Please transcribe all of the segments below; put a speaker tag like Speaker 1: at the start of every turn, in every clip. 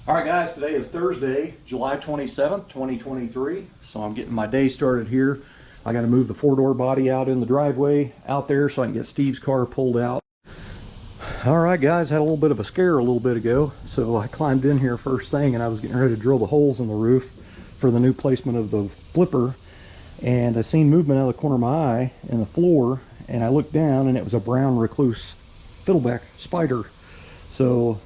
Speaker 1: All right, guys, today is Thursday, July 27th, 2023. So I'm getting my day started here. I got to move the four-door body out in the driveway out there so I can get Steve's car pulled out. All right, guys, had a little bit of a scare a little bit ago. So I climbed in here first thing and I was getting ready to drill the holes in the roof for the new placement of the flipper. And I seen movement out of the corner of my eye in the floor, and I looked down and it was a brown recluse fiddleback spider. So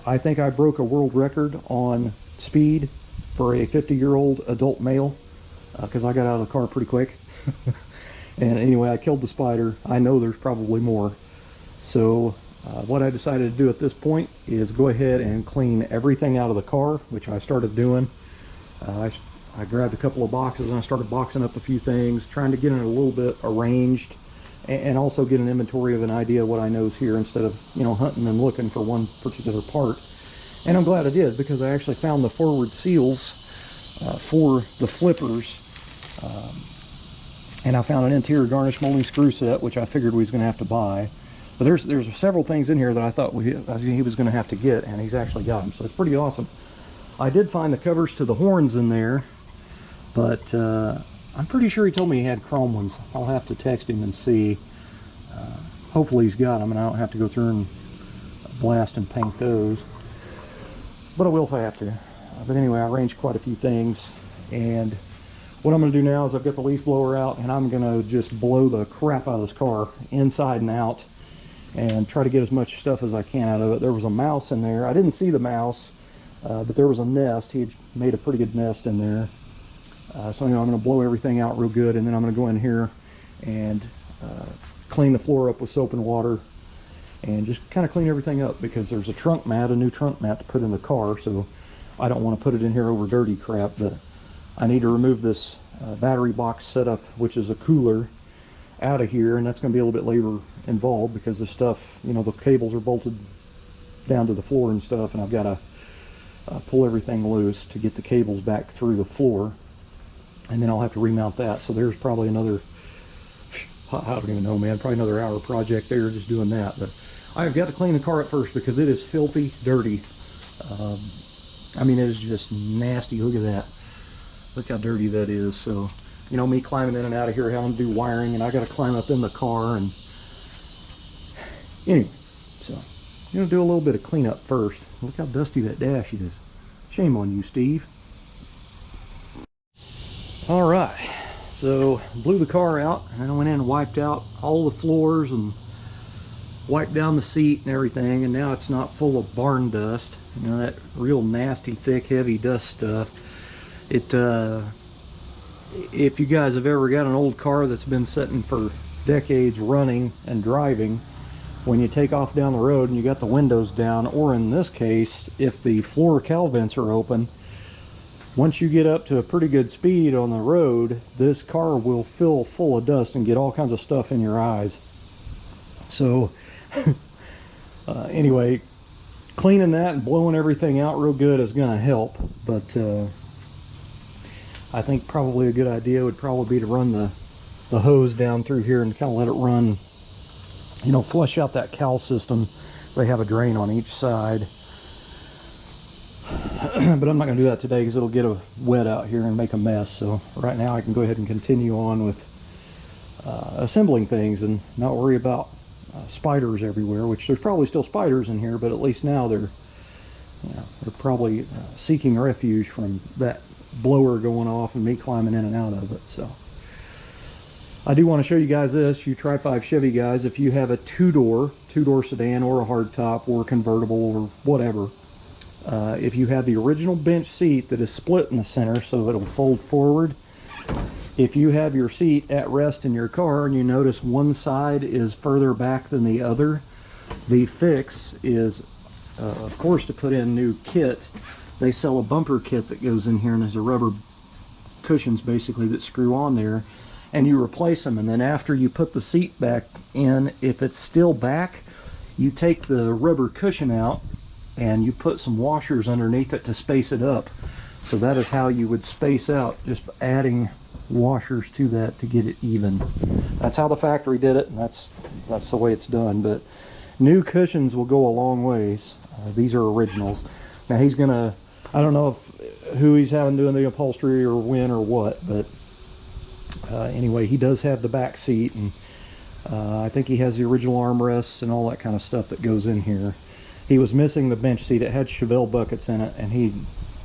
Speaker 1: I think I broke a world record on speed for a 50-year-old adult male because I got out of the car pretty quick. And anyway, I killed the spider. I know there's probably more. So what I decided to do at this point is go ahead and clean everything out of the car, which I started doing. I grabbed a couple of boxes and I started boxing up a few things, trying to get it a little bit arranged, and also get an inventory of an idea of what I know is here instead of, you know, hunting and looking for one particular part. And I'm glad I did, because I actually found the forward seals for the flippers, and I found an interior garnish molding screw set, which I figured we was going to have to buy. But there's several things in here that I thought he was going to have to get, and he's actually got them, so it's pretty awesome. I did find the covers to the horns in there, but I'm pretty sure he told me he had chrome ones. I'll have to text him and see. Hopefully he's got them and I don't have to go through and blast and paint those. But I will if I have to. But anyway, I arranged quite a few things. And what I'm going to do now is I've got the leaf blower out and I'm going to just blow the crap out of this car inside and out and try to get as much stuff as I can out of it. There was a mouse in there. I didn't see the mouse, but there was a nest. He had made a pretty good nest in there. So you know, I'm going to blow everything out real good, and then I'm going to go in here and clean the floor up with soap and water and just kind of clean everything up, because there's a trunk mat, a new trunk mat to put in the car, so I don't want to put it in here over dirty crap. But I need to remove this battery box setup, which is a cooler, out of here, and that's going to be a little bit labor involved because the stuff, you know, the cables are bolted down to the floor and stuff, and I've got to pull everything loose to get the cables back through the floor. And then I'll have to remount that. So there's probably another, I don't even know, man, probably another hour project there just doing that. But I've got to clean the car up first because it is filthy dirty. I mean, it is just nasty. Look at that. Look how dirty that is. So, you know, me climbing in and out of here, having to do wiring, and I got to climb up in the car. And anyway, so I'm going to do a little bit of cleanup first. Look how dusty that dash is. Shame on you, Steve. All right, so blew the car out, and then I went in and wiped out all the floors and wiped down the seat and everything, and now it's not full of barn dust, you know, that real nasty, thick, heavy dust stuff. It, if you guys have ever got an old car that's been sitting for decades running and driving, when you take off down the road and you got the windows down, or in this case, if the floor cowl vents are open, once you get up to a pretty good speed on the road, this car will fill full of dust and get all kinds of stuff in your eyes. So anyway, cleaning that and blowing everything out real good is going to help. But I think probably a good idea would probably be to run the hose down through here and kind of let it run, you know, flush out that cowl system. They have a drain on each side. But I'm not going to do that today because it'll get wet out here and make a mess. So right now I can go ahead and continue on with assembling things and not worry about spiders everywhere, which there's probably still spiders in here, but at least now they're, you know, they're probably seeking refuge from that blower going off and me climbing in and out of it. So I do want to show you guys this. You Tri-5 Chevy guys, if you have a two-door sedan or a hardtop or a convertible or whatever, if you have the original bench seat that is split in the center so it'll fold forward, if you have your seat at rest in your car and you notice one side is further back than the other, the fix is, of course, to put in new kit. They sell a bumper kit that goes in here, and there's a rubber cushions basically that screw on there, and you replace them. And then after you put the seat back in, if it's still back, you take the rubber cushion out and you put some washers underneath it to space it up. So that is how you would space out, just adding washers to that to get it even. That's how the factory did it, and that's the way it's done. But new cushions will go a long ways. These are originals. Now he's gonna, I don't know if who he's having doing the upholstery or when or what, but anyway, he does have the back seat, and I think he has the original armrests and all that kind of stuff that goes in here. He was missing the bench seat. It had Chevelle buckets in it, and he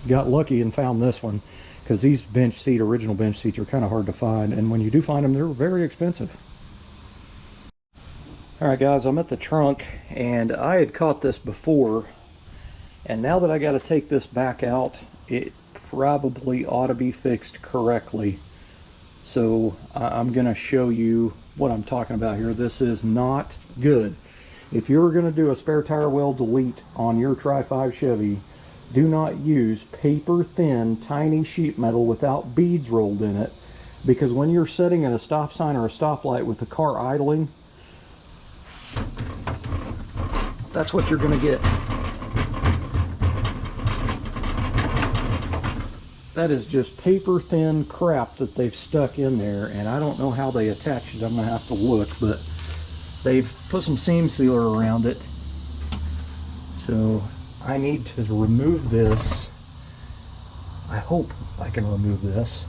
Speaker 1: got lucky and found this one, because these original bench seats are kind of hard to find, and when you do find them, they're very expensive. All right, guys, I'm at the trunk, and I had caught this before, and now that I got to take this back out, it probably ought to be fixed correctly. So I'm going to show you what I'm talking about here. This is not good. If you're going to do a spare tire well delete on your Tri-5 Chevy, do not use paper thin tiny sheet metal without beads rolled in it, because when you're sitting at a stop sign or a stoplight with the car idling, that's what you're going to get. That is just paper thin crap that they've stuck in there, and I don't know how they attached it. I'm going to have to look, but they've put some seam sealer around it. So I need to remove this. I hope I can remove this.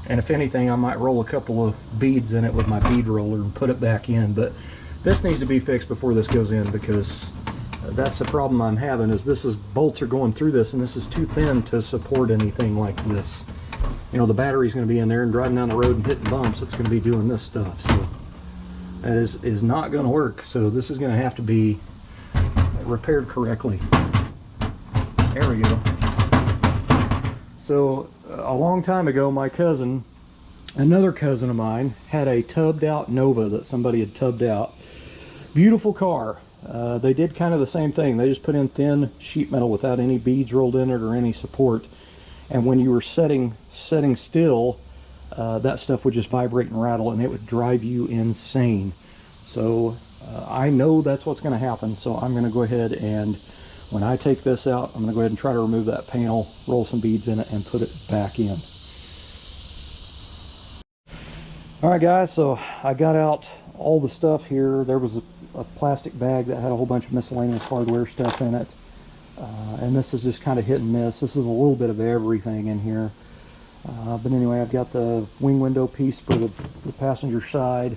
Speaker 1: And if anything, I might roll a couple of beads in it with my bead roller and put it back in. But this needs to be fixed before this goes in, because that's the problem I'm having, is bolts are going through this, and this is too thin to support anything like this. You know, the battery's going to be in there, and driving down the road and hitting bumps, it's going to be doing this stuff. So that is not going to work. So this is going to have to be repaired correctly. There we go. So a long time ago, my cousin, another cousin of mine, had a tubbed out Nova that somebody had tubbed out. Beautiful car. They did kind of the same thing. They just put in thin sheet metal without any beads rolled in it or any support. And when you were setting still, that stuff would just vibrate and rattle, and it would drive you insane. So I know that's what's going to happen. So I'm going to go ahead, and when I take this out, I'm going to go ahead and try to remove that panel, roll some beads in it, and put it back in. All right, guys, so I got out all the stuff here. There was a plastic bag that had a whole bunch of miscellaneous hardware stuff in it, and this is just kind of hit and miss. This is a little bit of everything in here, but anyway, I've got the wing window piece for the passenger side.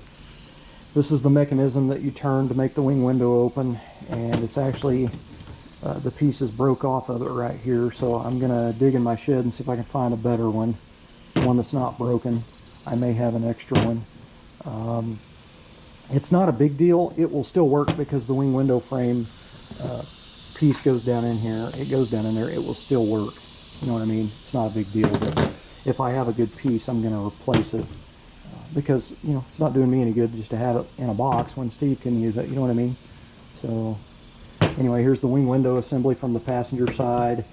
Speaker 1: This is the mechanism that you turn to make the wing window open, and it's actually the pieces broke off of it right here, so I'm gonna dig in my shed and see if I can find a better one that's not broken. I may have an extra one. It's not a big deal. It will still work because the wing window frame piece goes down in here. It goes down in there. It will still work. You know what I mean? It's not a big deal. But if I have a good piece, I'm going to replace it because, you know, it's not doing me any good just to have it in a box when Steve can use it. You know what I mean? So anyway, here's the wing window assembly from the passenger side.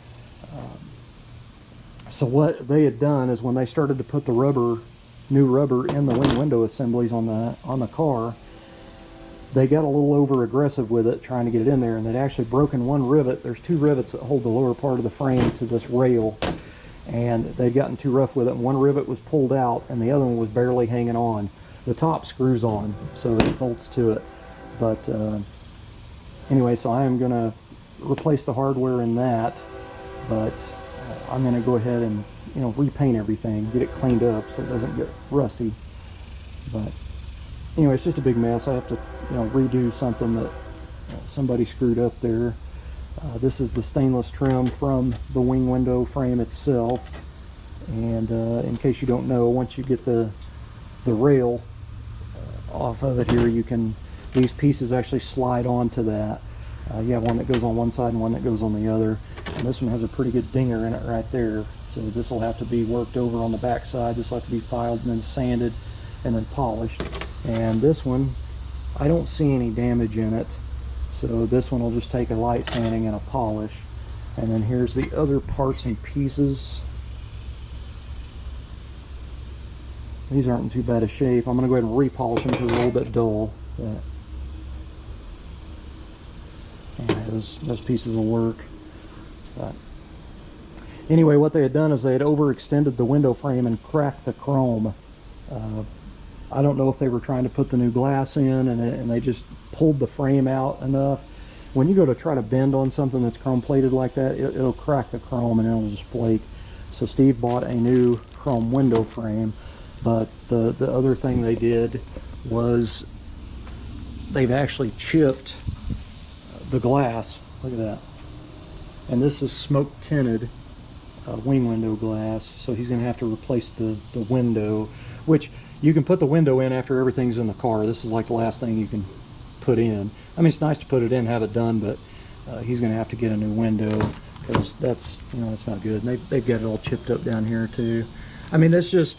Speaker 1: So what they had done is when they started to put the new rubber in the wing window assemblies on the car, they got a little over aggressive with it trying to get it in there, and they'd actually broken one rivet. There's two rivets that hold the lower part of the frame to this rail, and they'd gotten too rough with it, and one rivet was pulled out and the other one was barely hanging on. The top screws on so it bolts to it, but anyway, so I am going to replace the hardware in that, but I'm going to go ahead and, you know, repaint everything, get it cleaned up so it doesn't get rusty. But anyway, it's just a big mess. I have to, you know, redo something that somebody screwed up there. This is the stainless trim from the wing window frame itself, and in case you don't know, once you get the rail off of it here, these pieces actually slide onto that. You have one that goes on one side and one that goes on the other, and this one has a pretty good dinger in it right there. So this will have to be worked over on the back side. This will have to be filed and then sanded and then polished. And this one, I don't see any damage in it, so this one will just take a light sanding and a polish. And then here's the other parts and pieces. These aren't in too bad a shape. I'm going to go ahead and repolish them because they're a little bit dull. But anyway, those pieces will work. But anyway, what they had done is they had overextended the window frame and cracked the chrome. I don't know if they were trying to put the new glass in and they just pulled the frame out enough, when you go to try to bend on something that's chrome plated like that, it'll crack the chrome and it'll just flake. So Steve bought a new chrome window frame, but the other thing they did was they've actually chipped the glass. Look at that. And this is smoke tinted wing window glass, so he's going to have to replace the window, which you can put the window in after everything's in the car. This is like the last thing you can put in. I mean, it's nice to put it in, have it done, but he's going to have to get a new window, because that's, you know, that's not good. And they've got it all chipped up down here too. I mean, that's just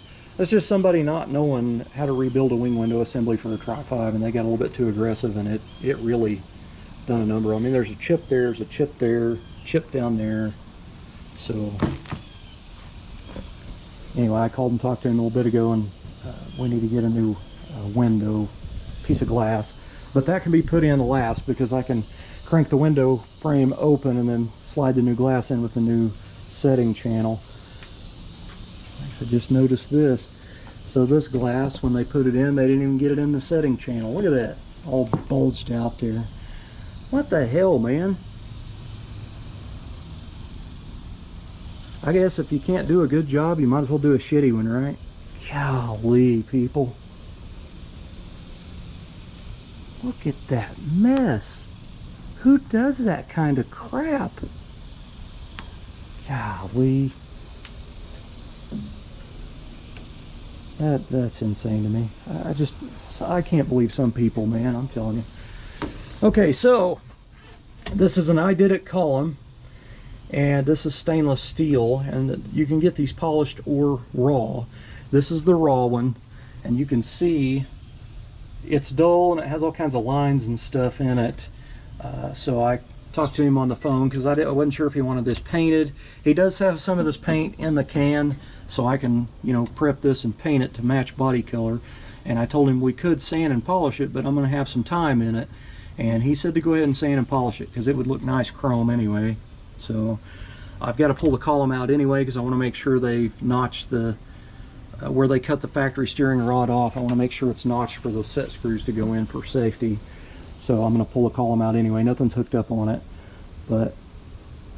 Speaker 1: somebody not knowing how to rebuild a wing window assembly for a Tri-5, and they got a little bit too aggressive, and it really done a number. I mean, there's a chip there, there's a chip there, chip down there. So anyway, I called and talked to him a little bit ago, and we need to get a new window piece of glass, but that can be put in last, because I can crank the window frame open and then slide the new glass in with the new setting channel. I just noticed this. So this glass, when they put it in, they didn't even get it in the setting channel. Look at that, all bulged out there. What the hell, man? I guess if you can't do a good job, you might as well do a shitty one, right? Golly, people. Look at that mess. Who does that kind of crap? Golly. That's insane to me. I can't believe some people, man, I'm telling you. Okay, so this is an I Did It column, and this is stainless steel, and you can get these polished or raw. This is the raw one, and you can see it's dull and it has all kinds of lines and stuff in it. So I talked to him on the phone, because I wasn't sure if he wanted this painted. He does have some of this paint in the can, so I can, you know, prep this and paint it to match body color. And I told him we could sand and polish it, but I'm going to have some time in it. And he said to go ahead and sand and polish it, because it would look nice chrome anyway. So I've got to pull the column out anyway, because I want to make sure they notch the where they cut the factory steering rod off. I want to make sure it's notched for those set screws to go in for safety. So I'm going to pull the column out anyway. Nothing's hooked up on it, but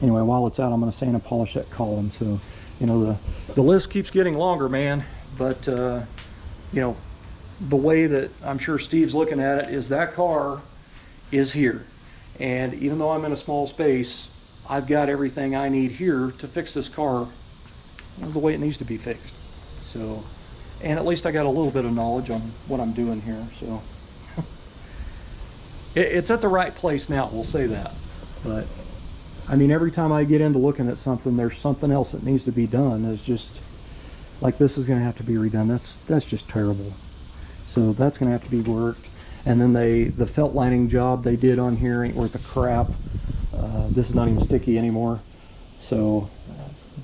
Speaker 1: anyway, while it's out, I'm going to sand and polish that column. So, you know, the list keeps getting longer, man, but you know, the way that I'm sure Steve's looking at it is that car is here, and even though I'm in a small space, I've got everything I need here to fix this car, you know, the way it needs to be fixed. So, and at least I got a little bit of knowledge on what I'm doing here, so it's at the right place now, we'll say that. But I mean, every time I get into looking at something, there's something else that needs to be done. It's just like, this is going to have to be redone. That's just terrible. So that's going to have to be worked. And then the felt lining job they did on here ain't worth a crap. This is not even sticky anymore. So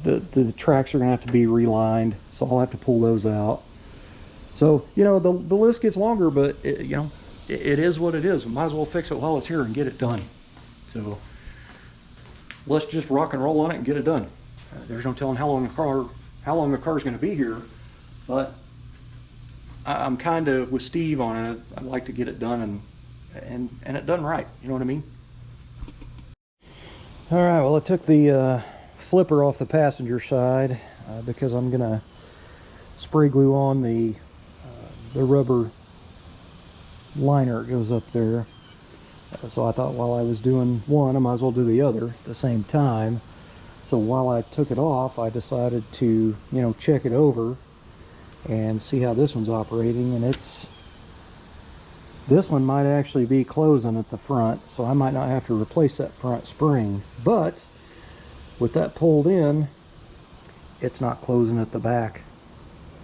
Speaker 1: the tracks are going to have to be relined. So I'll have to pull those out. So, you know, the list gets longer, but you know, it is what it is. We might as well fix it while it's here and get it done. So let's just rock and roll on it and get it done. There's no telling how long the car's going to be here, but I'm kind of with Steve on it. I'd like to get it done and it done right. You know what I mean? All right. Well, I took the flipper off the passenger side because I'm gonna spray glue on the rubber liner that goes up there. So I thought while I was doing one, I might as well do the other at the same time. So while I took it off, I decided to, you know, check it over and see how this one's operating. And this one might actually be closing at the front, so I might not have to replace that front spring. But with that pulled in, it's not closing at the back.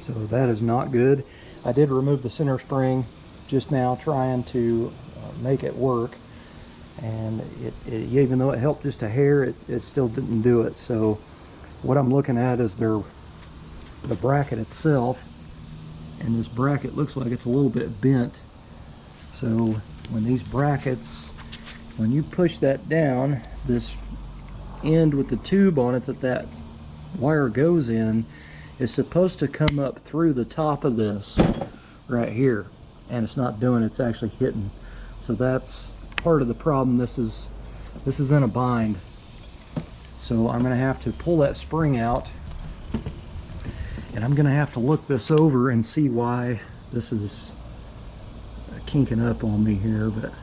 Speaker 1: So that is not good. I did remove the center spring just now, trying to make it work, and even though it helped just a hair, it still didn't do it. So what I'm looking at is the bracket itself, and this bracket looks like it's a little bit bent. So when these brackets, when you push that down, this end with the tube on it that wire goes in is supposed to come up through the top of this right here, and it's not doing it. It's actually hitting. So that's part of the problem. This is this is in a bind. So I'm going to have to pull that spring out, and I'm going to have to look this over and see why this is kinking up on me here. But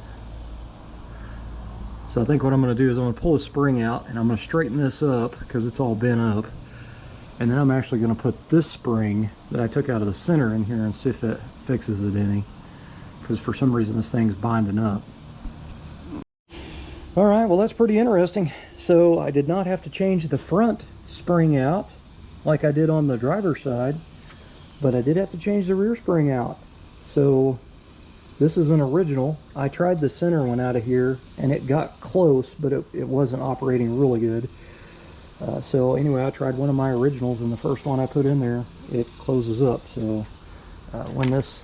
Speaker 1: so I think what I'm going to do is I'm going to pull the spring out, and I'm going to straighten this up because it's all bent up, and then I'm actually going to put this spring that I took out of the center in here and see if it fixes it any, because for some reason this thing's binding up. All right, well, that's pretty interesting. So I did not have to change the front spring out like I did on the driver's side, but I did have to change the rear spring out. So this is an original. I tried the center one out of here and it got close, but it wasn't operating really good. So anyway, I tried one of my originals, and the first one I put in there, it closes up. So when this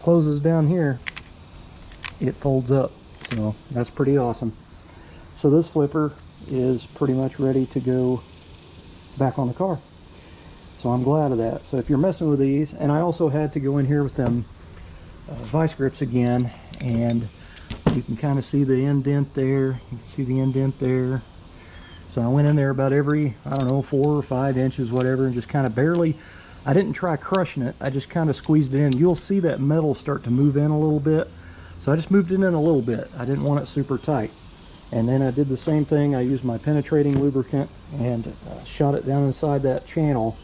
Speaker 1: closes down here, it folds up. So that's pretty awesome. So this flipper is pretty much ready to go back on the car. So I'm glad of that. So if you're messing with these, and I also had to go in here with them vice grips again, and you can kind of see the indent there. You can see the indent there. So I went in there about every, I don't know, 4 or 5 inches, whatever, and just kind of barely, I didn't try crushing it. I just kind of squeezed it in. You'll see that metal start to move in a little bit. So I just moved it in a little bit. I didn't want it super tight. And then I did the same thing. I used my penetrating lubricant and shot it down inside that channel,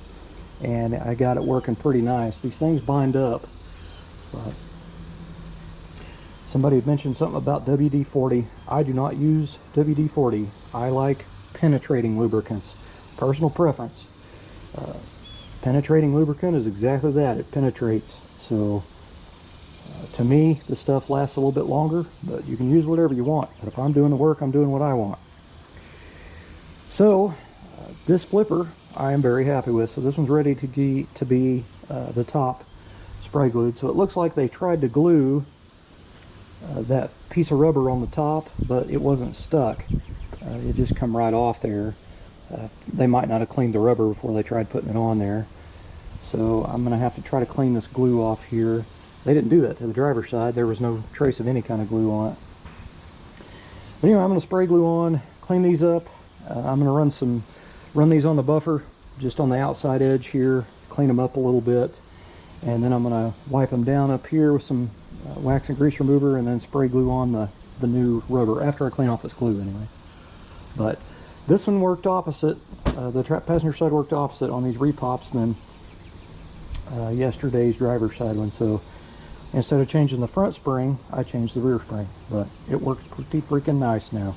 Speaker 1: and I got it working pretty nice. These things bind up. But somebody had mentioned something about WD-40. I do not use WD-40. I like penetrating lubricants. Personal preference. Penetrating lubricant is exactly that. It penetrates. So to me, the stuff lasts a little bit longer, but you can use whatever you want. But if I'm doing the work, I'm doing what I want. So this flipper I am very happy with. So this one's ready to be the top spray glued. So it looks like they tried to glue that piece of rubber on the top, but it wasn't stuck. It just come right off there. They might not have cleaned the rubber before they tried putting it on there. So I'm going to have to try to clean this glue off here. They didn't do that to the driver's side. There was no trace of any kind of glue on it. But anyway, I'm going to spray glue on, clean these up. I'm going to run these on the buffer, just on the outside edge here, clean them up a little bit. And then I'm going to wipe them down up here with some wax and grease remover, and then spray glue on the new rubber after I clean off this glue anyway. But this one worked opposite. The passenger side worked opposite on these repops than yesterday's driver's side one. So instead of changing the front spring, I changed the rear spring, but it works pretty freaking nice now.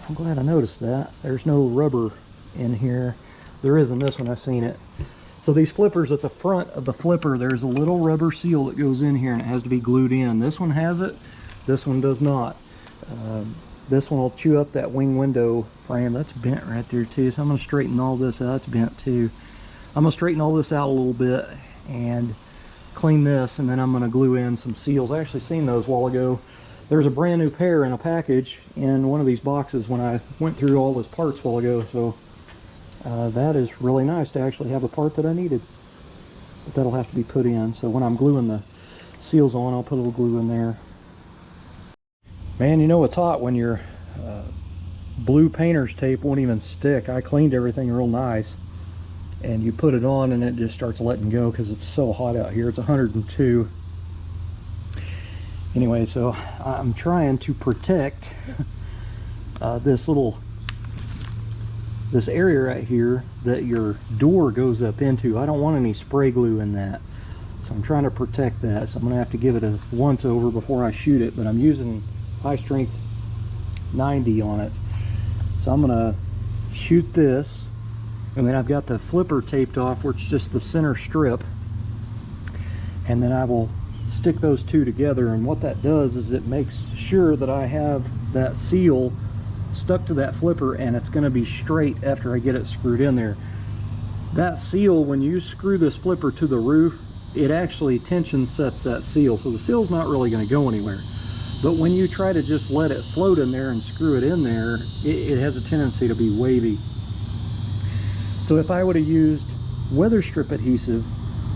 Speaker 1: I'm glad I noticed that. There's no rubber in here. There is in this one, I've seen it. So these flippers, at the front of the flipper, there's a little rubber seal that goes in here and it has to be glued in. This one has it, this one does not. This one will chew up that wing window frame. That's bent right there too, so I'm going to straighten all this out. It's bent too. I'm going to straighten all this out a little bit and clean this, and then I'm going to glue in some seals. I actually seen those a while ago. There's a brand new pair in a package in one of these boxes when I went through all those parts a while ago. So that is really nice to actually have a part that I needed. But that'll have to be put in. So when I'm gluing the seals on, I'll put a little glue in there. Man, you know it's hot when your blue painter's tape won't even stick. I cleaned everything real nice, and you put it on and it just starts letting go because it's so hot out here. It's 102. Anyway, so I'm trying to protect this area right here that your door goes up into. I don't want any spray glue in that, so I'm trying to protect that. So I'm gonna have to give it a once over before I shoot it, but I'm using high strength 90 on it. So I'm gonna shoot this, and then I've got the flipper taped off where it's just the center strip, and then I will stick those two together. And what that does is it makes sure that I have that seal stuck to that flipper, and it's going to be straight after I get it screwed in there. That seal, when you screw this flipper to the roof, it actually tension sets that seal, so the seal's not really going to go anywhere. But when you try to just let it float in there and screw it in there, it has a tendency to be wavy. So if I would have used weather strip adhesive,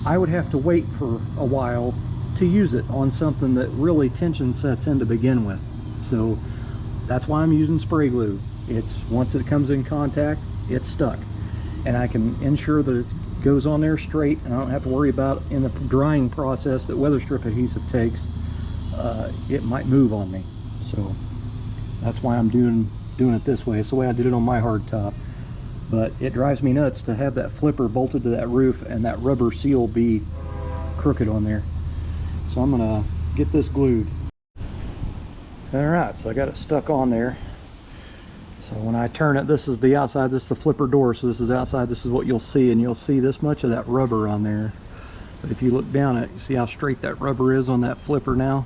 Speaker 1: I would have to wait for a while to use it on something that really tension sets in to begin with. So that's why I'm using spray glue. It's once it comes in contact, it's stuck, and I can ensure that it goes on there straight, and I don't have to worry about in the drying process that weather strip adhesive takes. It might move on me, so that's why I'm doing it this way. It's the way I did it on my hardtop. But it drives me nuts to have that flipper bolted to that roof and that rubber seal be crooked on there. So I'm gonna get this glued. All right, so I got it stuck on there. So when I turn it, this is the outside, this is the flipper door, so this is outside, this is what you'll see, and you'll see this much of that rubber on there. But if you look down at it, you see how straight that rubber is on that flipper now?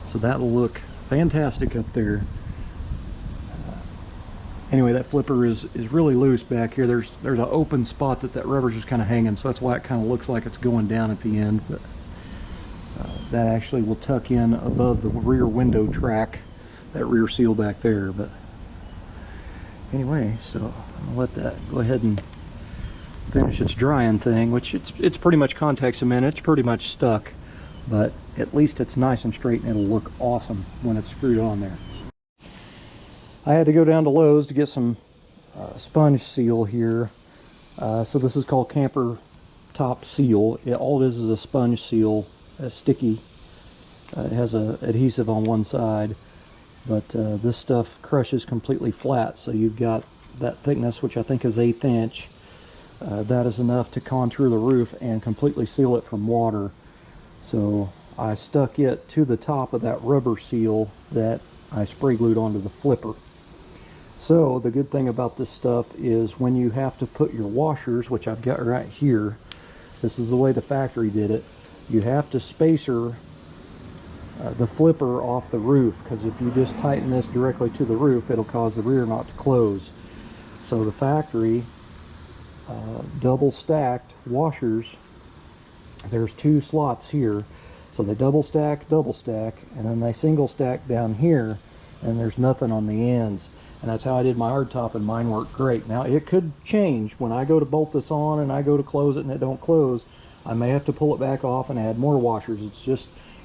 Speaker 1: So that'll look fantastic up there. Anyway, that flipper is really loose back here. There's an open spot that rubber's just kind of hanging, so that's why it kind of looks like it's going down at the end. But that actually will tuck in above the rear window track, that rear seal back there. But anyway, so I'm gonna let that go ahead and finish its drying thing, which it's pretty much contact cement. It's pretty much stuck, but at least it's nice and straight, and it'll look awesome when it's screwed on there. I had to go down to Lowe's to get some sponge seal here. So this is called camper top seal. All it is a sponge seal, sticky. It has a adhesive on one side, but this stuff crushes completely flat. So you've got that thickness, which I think is 1/8 inch. That is enough to contour the roof and completely seal it from water. So I stuck it to the top of that rubber seal that I spray glued onto the flipper. So the good thing about this stuff is when you have to put your washers, which I've got right here, this is the way the factory did it, you have to spacer the flipper off the roof, because if you just tighten this directly to the roof, it'll cause the rear not to close. So the factory double stacked washers. There's 2 slots here, so they double stack, and then they single stack down here, and there's nothing on the ends. And that's how I did my hardtop, and mine worked great. Now it could change when I go to bolt this on and I go to close it and it don't close. I may have to pull it back off and add more washers.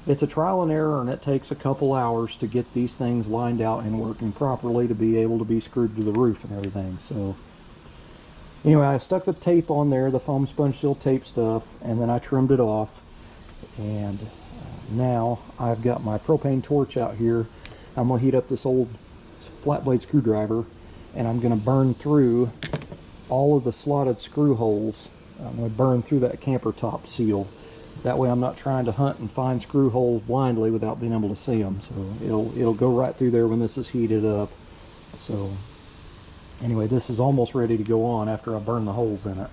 Speaker 1: It's a trial and error, and it takes a couple hours to get these things lined out and working properly to be able to be screwed to the roof and everything. So anyway, I stuck the tape on there, the foam sponge seal tape stuff, and then I trimmed it off. And now I've got my propane torch out here. I'm gonna heat up this old flat blade screwdriver, and I'm going to burn through all of the slotted screw holes. I'm going to burn through that camper top seal. That way I'm not trying to hunt and find screw holes blindly without being able to see them. So it'll go right through there when this is heated up. So anyway, this is almost ready to go on after I burn the holes in it.